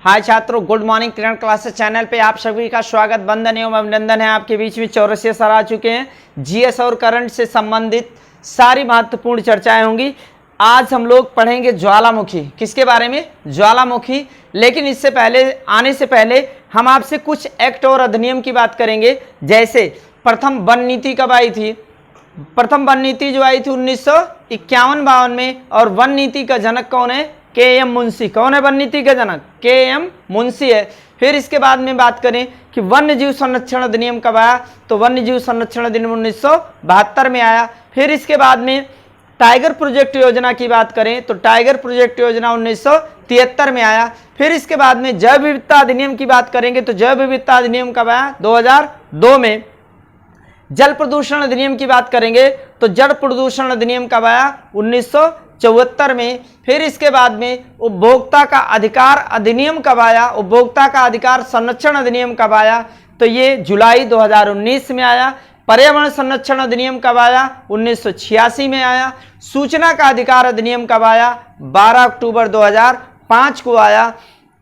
हाय छात्रों, good morning. किरण classes channel पे आप सभी का स्वागत, वंदन एवं अभिनंदन है। आपके बीच में चौरसिया सर आ चुके हैं। जीएस और करंट से संबंधित सारी महत्वपूर्ण चर्चाएं होंगी। आज हम लोग पढ़ेंगे ज्वालामुखी। किसके बारे में? ज्वालामुखी। लेकिन इससे पहले, आने से पहले हम आपसे कुछ एक्ट और अधिनियम की बात करेंगे। जैसे प्रथम वन नीति कब आई थी? प्रथम वन नीति जो आई थी 1951-52 में। और वन नीति का जनक कौन है? के.एम. मुंशी। कौन है वन नीति का जनक? के.एम. मुंशी है। फिर इसके बाद में बात करें कि वन्य जीव संरक्षण अधिनियम कब आया, तो वन्य जीव संरक्षण अधिनियम 1972 में आया। फिर इसके बाद में टाइगर प्रोजेक्ट योजना की बात करें तो टाइगर प्रोजेक्ट योजना 1973 में आया। फिर इसके बाद में जैव विविधता अधिनियम की बात करेंगे तो जैव विविधता अधिनियम कब आया? 2002 में। जल प्रदूषण अधिनियम की बात करेंगे तो जल प्रदूषण अधिनियम कब आया? 1974 में। फिर इसके बाद में उपभोक्ता का अधिकार अधिनियम कब आया? उपभोक्ता का अधिकार संरक्षण अधिनियम कब आया? तो ये जुलाई 2019 में आया। पर्यावरण संरक्षण अधिनियम कब आया? 1986 में आया। सूचना का अधिकार अधिनियम कब आया? 12 अक्टूबर 2005 को आया।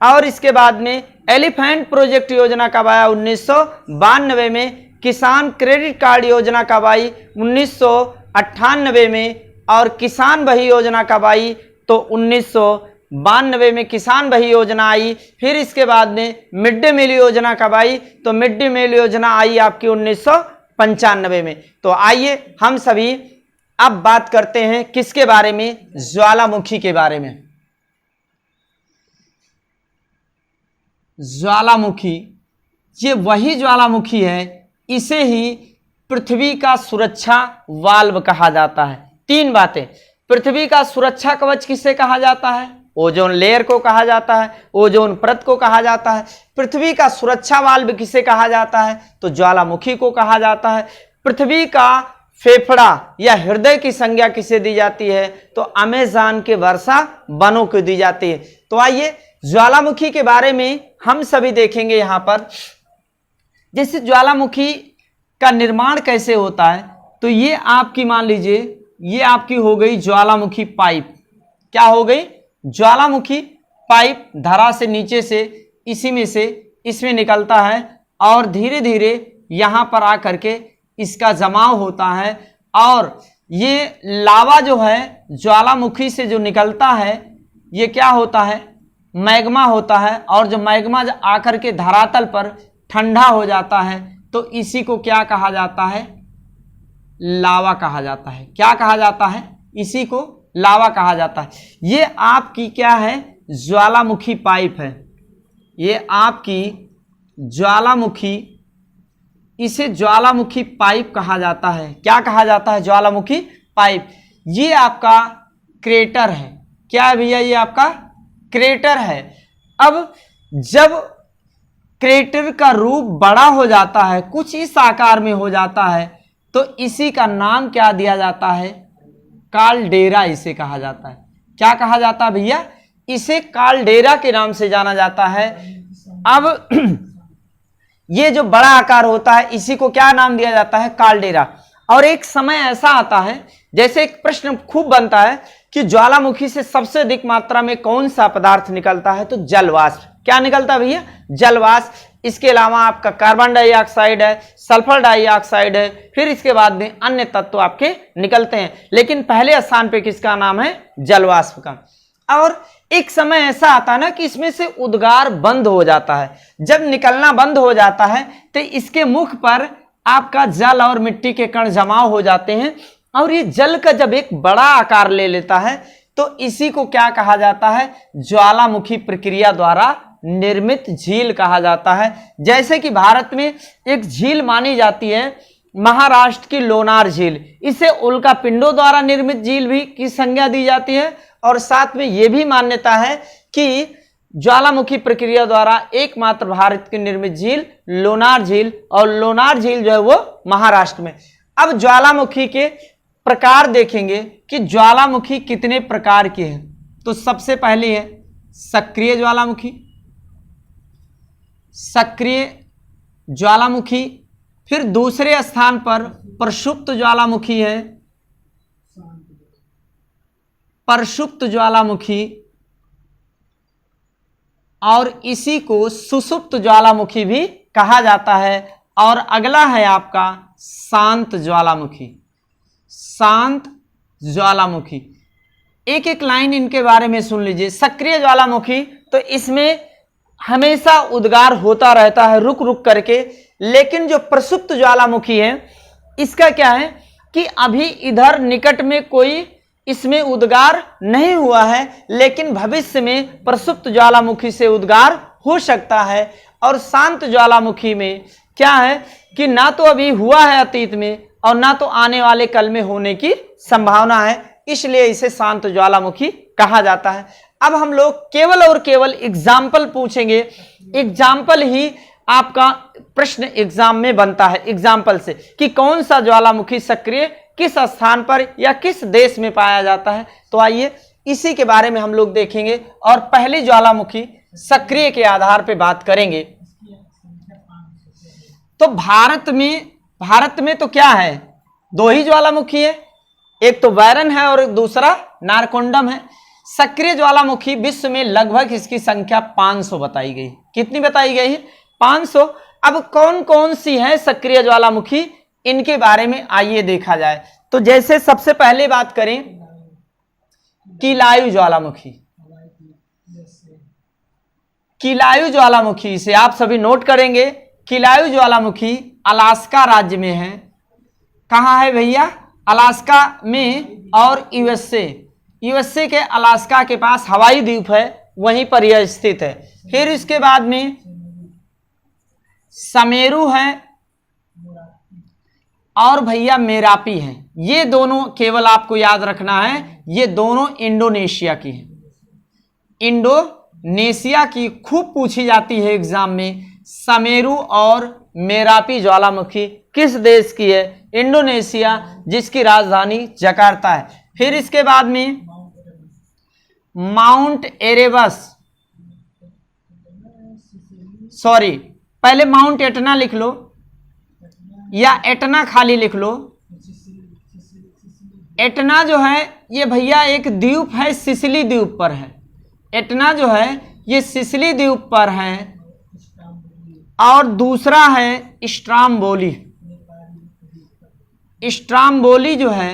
और इसके बाद में एलिफेंट प्रोजेक्ट योजना कब आया? 1992 में। किसान क्रेडिट कार्ड योजना कब आई? 1998 में। और किसान बही योजना कब आई? तो 1992 में किसान बही योजना आई। फिर इसके बाद में मिड डे मील योजना कब आई? तो मिड डे मील योजना आई आपकी 1995 में। तो आइए हम सभी अब बात करते हैं किसके बारे में? ज्वालामुखी के बारे में। ज्वालामुखी, ये वही ज्वालामुखी है, इसे ही पृथ्वी का सुरक्षा वाल्व कहा जाता है। तीन बातें। पृथ्वी का सुरक्षा कवच किसे कहा जाता है? ओजोन लेयर को कहा जाता है, ओजोन परत को कहा जाता है। पृथ्वी का सुरक्षा वाल्व किसे कहा जाता है? तो ज्वालामुखी को कहा जाता है। पृथ्वी का फेफड़ा या हृदय की संज्ञा किसे दी जाती है? तो अमेज़न के वर्षा वनों को दी जाती है। तो आइए ज्वालामुखी के बारे में हम सभी देखेंगे। यहां पर जैसे ज्वालामुखी का निर्माण कैसे होता है, तो ये आपकी मान लीजिए ये आपकी हो गई ज्वालामुखी पाइप। क्या हो गई? ज्वालामुखी पाइप धरा से नीचे से इसी में से इसमें निकलता है और धीरे धीरे यहां पर आकर के इसका जमाव होता है। और ये लावा जो है ज्वालामुखी से जो निकलता है ये क्या होता है? मैग्मा होता है। और जो मैग्मा आकर के धरातल पर ठंडा हो जाता है तो इसी को क्या कहा जाता है? लावा कहा जाता है। क्या कहा जाता है? इसी को लावा कहा जाता है। ये आपकी क्या है? ज्वालामुखी पाइप है। ये आपकी ज्वालामुखी, इसे ज्वालामुखी पाइप कहा जाता है। क्या कहा जाता है? ज्वालामुखी पाइप। ये आपका क्रेटर है। क्या है भैया? ये आपका क्रेटर है। अब जब क्रेटर का रूप बड़ा हो जाता है, कुछ इस आकार में हो जाता है, तो इसी का नाम क्या दिया जाता है? काल्डेरा इसे कहा जाता है। क्या कहा जाता है भैया? इसे काल्डेरा के नाम से जाना जाता है। अब ये जो बड़ा आकार होता है इसी को क्या नाम दिया जाता है? काल्डेरा। और एक समय ऐसा आता है, जैसे एक प्रश्न खूब बनता है कि ज्वालामुखी से सबसे अधिक मात्रा में कौन सा पदार्थ निकलता है? तो जलवाष्प। क्या निकलता है भैया? जलवाष्प। इसके अलावा आपका कार्बन डाइऑक्साइड है, सल्फर डाइऑक्साइड है। फिर इसके बाद में अन्य तत्व आपके निकलते हैं, लेकिन पहले स्थान पे किसका नाम है? जलवाष्प का। और एक समय ऐसा आता है ना कि इसमें से उद्गार बंद हो जाता है। जब निकलना बंद हो जाता है तो इसके मुख पर आपका जल और मिट्टी के कण जमाव हो जाते हैं। और ये जल का जब एक बड़ा आकार ले लेता है तो इसी को क्या कहा जाता है? ज्वालामुखी प्रक्रिया द्वारा निर्मित झील कहा जाता है। जैसे कि भारत में एक झील मानी जाती है महाराष्ट्र की लोनार झील, इसे उल्का पिंडों द्वारा निर्मित झील भी की संज्ञा दी जाती है। और साथ में यह भी मान्यता है कि ज्वालामुखी प्रक्रिया द्वारा एकमात्र भारत की निर्मित झील लोनार झील, और लोनार झील जो है वो महाराष्ट्र में। अब ज्वालामुखी के प्रकार देखेंगे कि ज्वालामुखी कितने प्रकार की है। तो सबसे पहले है सक्रिय ज्वालामुखी। सक्रिय ज्वालामुखी। फिर दूसरे स्थान पर प्रसुप्त ज्वालामुखी है। प्रसुप्त ज्वालामुखी। और इसी को सुषुप्त ज्वालामुखी भी कहा जाता है। और अगला है आपका शांत ज्वालामुखी। शांत ज्वालामुखी, एक एक लाइन इनके बारे में सुन लीजिए। सक्रिय ज्वालामुखी तो इसमें हमेशा उद्गार होता रहता है रुक रुक करके, लेकिन जो प्रसुप्त ज्वालामुखी है इसका क्या है कि अभी इधर निकट में कोई इसमें उद्गार नहीं हुआ है, लेकिन भविष्य में प्रसुप्त ज्वालामुखी से उद्गार हो सकता है। और शांत ज्वालामुखी में क्या है कि ना तो अभी हुआ है अतीत में और ना तो आने वाले कल में होने की संभावना है, इसलिए इसे शांत ज्वालामुखी कहा जाता है। अब हम लोग केवल और केवल एग्जाम्पल पूछेंगे। एग्जाम्पल ही आपका प्रश्न एग्जाम में बनता है, एग्जाम्पल से, कि कौन सा ज्वालामुखी सक्रिय किस स्थान पर या किस देश में पाया जाता है। तो आइए इसी के बारे में हम लोग देखेंगे और पहली ज्वालामुखी सक्रिय के आधार पर बात करेंगे। तो भारत में तो क्या है, दो ही ज्वालामुखी है, एक तो वैरन है और दूसरा नारकोंडम है। सक्रिय ज्वालामुखी विश्व में लगभग इसकी संख्या 500 बताई गई। कितनी बताई गई है? 500। अब कौन कौन सी है सक्रिय ज्वालामुखी, इनके बारे में आइए देखा जाए। तो जैसे सबसे पहले बात करें कीलायु ज्वालामुखी। कीलायु ज्वालामुखी इसे आप सभी नोट करेंगे। कीलायु ज्वालामुखी अलास्का राज्य में है। कहाँ है भैया? अलास्का में और यूएसए के अलास्का के पास हवाई द्वीप है, वहीं पर यह स्थित है। फिर इसके बाद में समेरू है और भैया मेरापी है। ये दोनों केवल आपको याद रखना है, ये दोनों इंडोनेशिया की है। इंडोनेशिया की खूब पूछी जाती है एग्जाम में। समेरू और मेरापी ज्वालामुखी किस देश की है? इंडोनेशिया, जिसकी राजधानी जकार्ता है। फिर इसके बाद में माउंट एरेबस, सॉरी पहले माउंट एटना लिख लो या एटना खाली लिख लो। एटना जो है ये भैया एक द्वीप है, सिसिली द्वीप पर है। एटना जो है ये सिसिली द्वीप पर है। और दूसरा है स्ट्राम्बोली। स्ट्राम्बोली जो है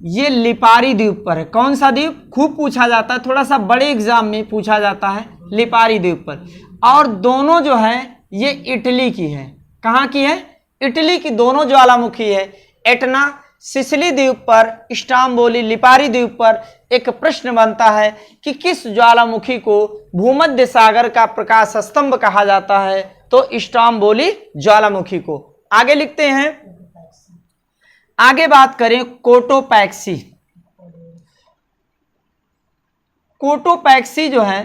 ये लिपारी द्वीप पर है। कौन सा द्वीप? खूब पूछा जाता है, थोड़ा सा बड़े एग्जाम में पूछा जाता है, लिपारी द्वीप पर। और दोनों जो है ये इटली की है। कहाँ की है? इटली की दोनों ज्वालामुखी है। एटना सिसिली द्वीप पर, स्ट्राम्बोली लिपारी द्वीप पर। एक प्रश्न बनता है कि किस ज्वालामुखी को भूमध्य सागर का प्रकाश स्तंभ कहा जाता है? तो स्ट्राम्बोली ज्वालामुखी को। आगे लिखते हैं, आगे बात करें कोटोपैक्सी। कोटोपैक्सी जो है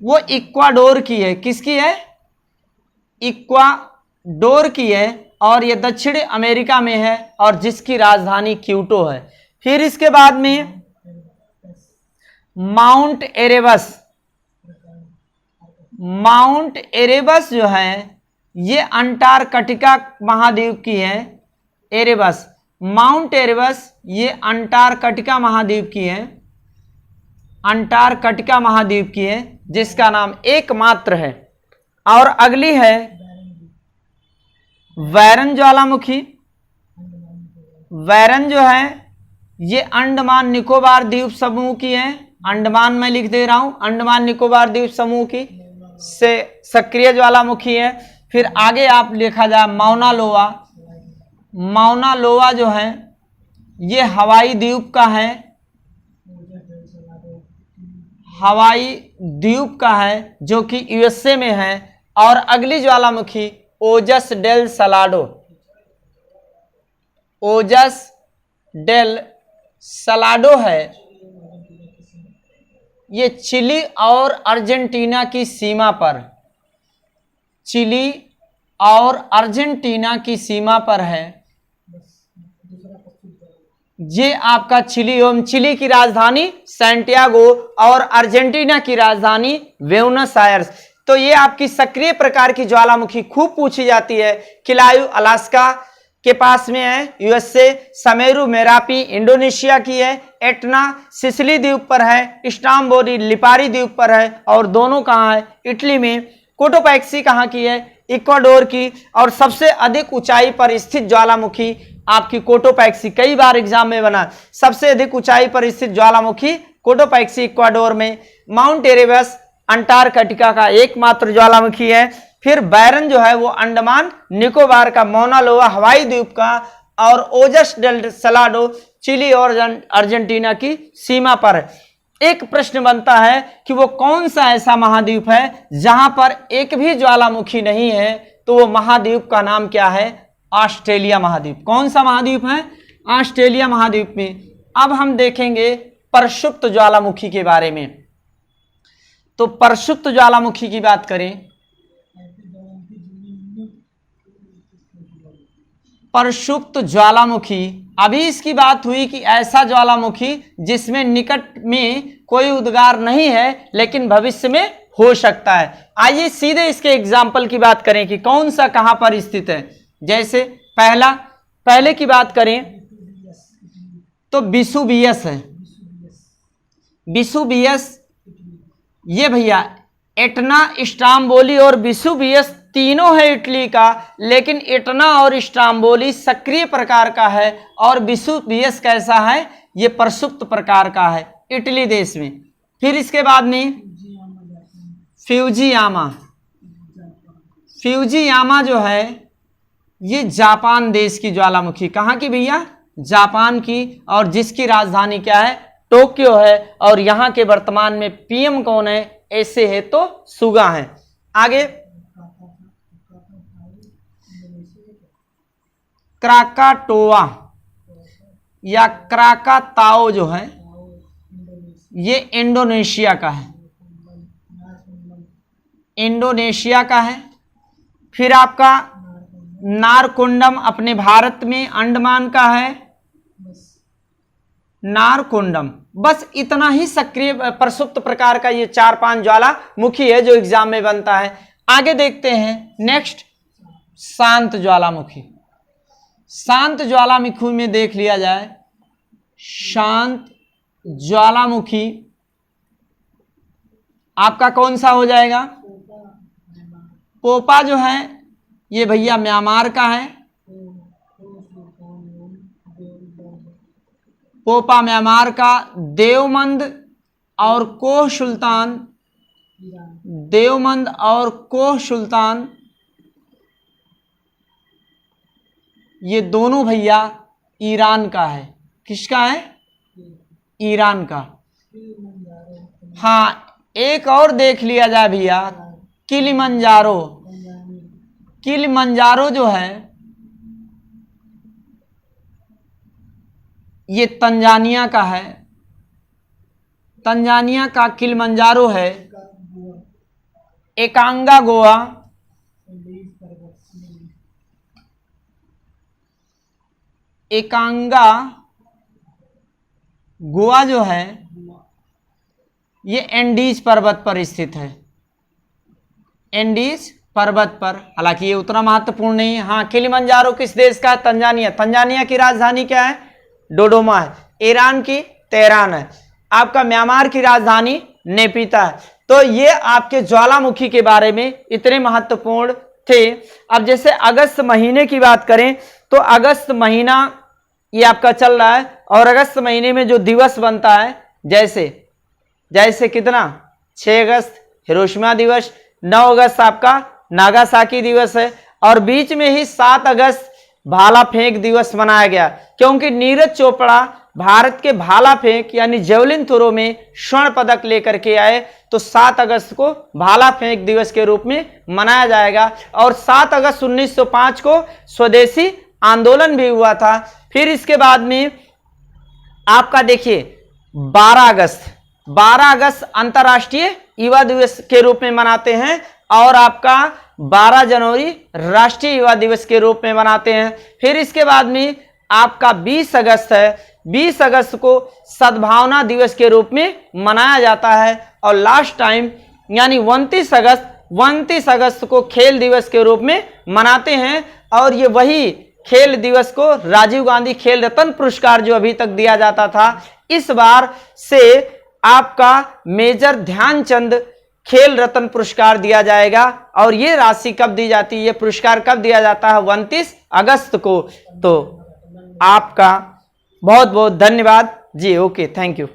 वो इक्वाडोर की है। किसकी है? इक्वाडोर की है और ये दक्षिण अमेरिका में है और जिसकी राजधानी क्यूटो है। फिर इसके बाद में माउंट एरेबस। माउंट एरेबस जो है ये अंटार्कटिका महाद्वीप की है। एरेबस, माउंट एरेबस ये अंटार्कटिका महाद्वीप की है। अंटार्कटिका महाद्वीप की है, जिसका नाम एकमात्र है। और अगली है वैरन ज्वालामुखी। वैरन जो है ये अंडमान निकोबार द्वीप समूह की है। अंडमान में लिख दे रहा हूं, अंडमान निकोबार द्वीप समूह की से सक्रिय ज्वालामुखी है। फिर आगे आप लिखा जाए माउना लोआ। माउना लोआ जो है ये हवाई द्वीप का है, हवाई द्वीप का है जो कि यूएसए में है। और अगली ज्वालामुखी ओजस डेल सलाडो। ओजस डेल सलाडो है, ये चिली और अर्जेंटीना की सीमा पर, चिली और अर्जेंटीना की सीमा पर है। ये आपका चिली एवं चिली की राजधानी सैंटियागो और अर्जेंटीना की राजधानी ब्यूनस आयर्स। तो ये आपकी सक्रिय प्रकार की ज्वालामुखी खूब पूछी जाती है। कीलायु अलास्का, के पास में है, यूएसए। समेरू मेरापी इंडोनेशिया की है। एटना सिसिली द्वीप पर है। स्ट्रामबोरी लिपारी द्वीप पर है। और दोनों कहाँ है? इटली में। कोटोपैक्सी कहाँ की है? इक्वाडोर की। और सबसे अधिक ऊंचाई पर स्थित ज्वालामुखी आपकी कोटोपैक्सी, कई बार एग्जाम में बना। सबसे अधिक ऊंचाई पर स्थित ज्वालामुखी कोटोपैक्सी इक्वाडोर में। माउंट एरेबस अंटार्कटिका का एकमात्र ज्वालामुखी है। फिर बैरन जो है वो अंडमान निकोबार का, मौना लोआ हवाई द्वीप का, और ओजस डेल सलाडो चिली और अर्जेंटीना की सीमा पर है। एक प्रश्न बनता है कि वो कौन सा ऐसा महाद्वीप है जहां पर एक भी ज्वालामुखी नहीं है, तो वो महाद्वीप का नाम क्या है? ऑस्ट्रेलिया महाद्वीप। कौन सा महाद्वीप है? ऑस्ट्रेलिया महाद्वीप में। अब हम देखेंगे प्रक्षुब्ध ज्वालामुखी के बारे में। तो प्रक्षुब्ध ज्वालामुखी की बात करें, प्रक्षुब्ध ज्वालामुखी, अभी इसकी बात हुई कि ऐसा ज्वालामुखी जिसमें निकट में कोई उद्गार नहीं है लेकिन भविष्य में हो सकता है। आइए सीधे इसके एग्जाम्पल की बात करें कि कौन सा कहां पर स्थित है। जैसे पहले की बात करें तो विसुवियस है। विसुवियस ये भैया एटना, स्ट्राम्बोली और विसुवियस तीनों है इटली का, लेकिन एटना और स्ट्राम्बोली सक्रिय प्रकार का है और विसुवियस कैसा है? ये प्रसुप्त प्रकार का है इटली देश में। फिर इसके बाद में फ्यूजियामा। फ्यूजियामा जो है ये जापान देश की ज्वालामुखी, कहाँ की भैया? जापान की, और जिसकी राजधानी क्या है? टोक्यो है। और यहाँ के वर्तमान में पीएम कौन है? ऐसे है तो सुगा है। आगे क्राकाटोआ या क्राकाताओ जो है ये इंडोनेशिया का है। इंडोनेशिया का है। फिर आपका नारकोंडम अपने भारत में अंडमान का है। नारकोंडम, बस इतना ही सक्रिय प्रसुप्त प्रकार का ये 4-5 ज्वालामुखी है जो एग्जाम में बनता है। आगे देखते हैं नेक्स्ट, शांत ज्वालामुखी। शांत ज्वालामुखी में देख लिया जाए, शांत ज्वालामुखी आपका कौन सा हो जाएगा? पोपा जो है ये भैया म्यांमार का है। पोपा म्यांमार का। देवमंद और कोह सुल्तान, देवमंद और कोह सुल्तान ये दोनों भैया ईरान का है। किसका है? ईरान का। हाँ, एक और देख लिया जाए भैया, किलिमंजारो। किलिमंजारो जो है ये तंजानिया का है। तंजानिया का किलिमंजारो है। एकांगा गोवा, एकांगा गोवा जो है ये एंडीज पर्वत पर स्थित है। एंडीज पर्वत पर, हालांकि ये उतना महत्वपूर्ण नहीं है। हाँ, किलिमंजारो किस देश का है? तंजानिया। तंजानिया की राजधानी क्या है? डोडोमा है। ईरान की तेहरान है। आपका म्यांमार की राजधानी नेपिता है। तो ये आपके ज्वालामुखी के बारे में इतने महत्वपूर्ण थे। अब जैसे अगस्त महीने की बात करें तो अगस्त महीना ये आपका चल रहा है, और अगस्त महीने में जो दिवस बनता है, जैसे कितना 6 अगस्त हिरोशिमा दिवस, 9 अगस्त आपका नागासाकी दिवस है, और बीच में ही 7 अगस्त भाला फेंक दिवस मनाया गया, क्योंकि नीरज चोपड़ा भारत के भाला फेंक यानी जेवलिन थ्रो में स्वर्ण पदक लेकर के आए। तो 7 अगस्त को भाला फेंक दिवस के रूप में मनाया जाएगा। और 7 अगस्त 1905 को स्वदेशी आंदोलन भी हुआ था। फिर इसके बाद में आपका देखिए 12 अगस्त अंतर्राष्ट्रीय युवा दिवस के रूप में मनाते हैं, और आपका 12 जनवरी राष्ट्रीय युवा दिवस के रूप में मनाते हैं। फिर इसके बाद में आपका 20 अगस्त है। 20 अगस्त को सद्भावना दिवस के रूप में मनाया जाता है। और लास्ट टाइम यानी 29 अगस्त को खेल दिवस के रूप में मनाते हैं। और ये वही खेल दिवस को राजीव गांधी खेल रत्न पुरस्कार जो अभी तक दिया जाता था, इस बार से आपका मेजर ध्यानचंद खेल रत्न पुरस्कार दिया जाएगा। और ये राशि कब दी जाती है, ये पुरस्कार कब दिया जाता है, 29 अगस्त को। तो आपका बहुत बहुत धन्यवाद जी। Okay, thank you.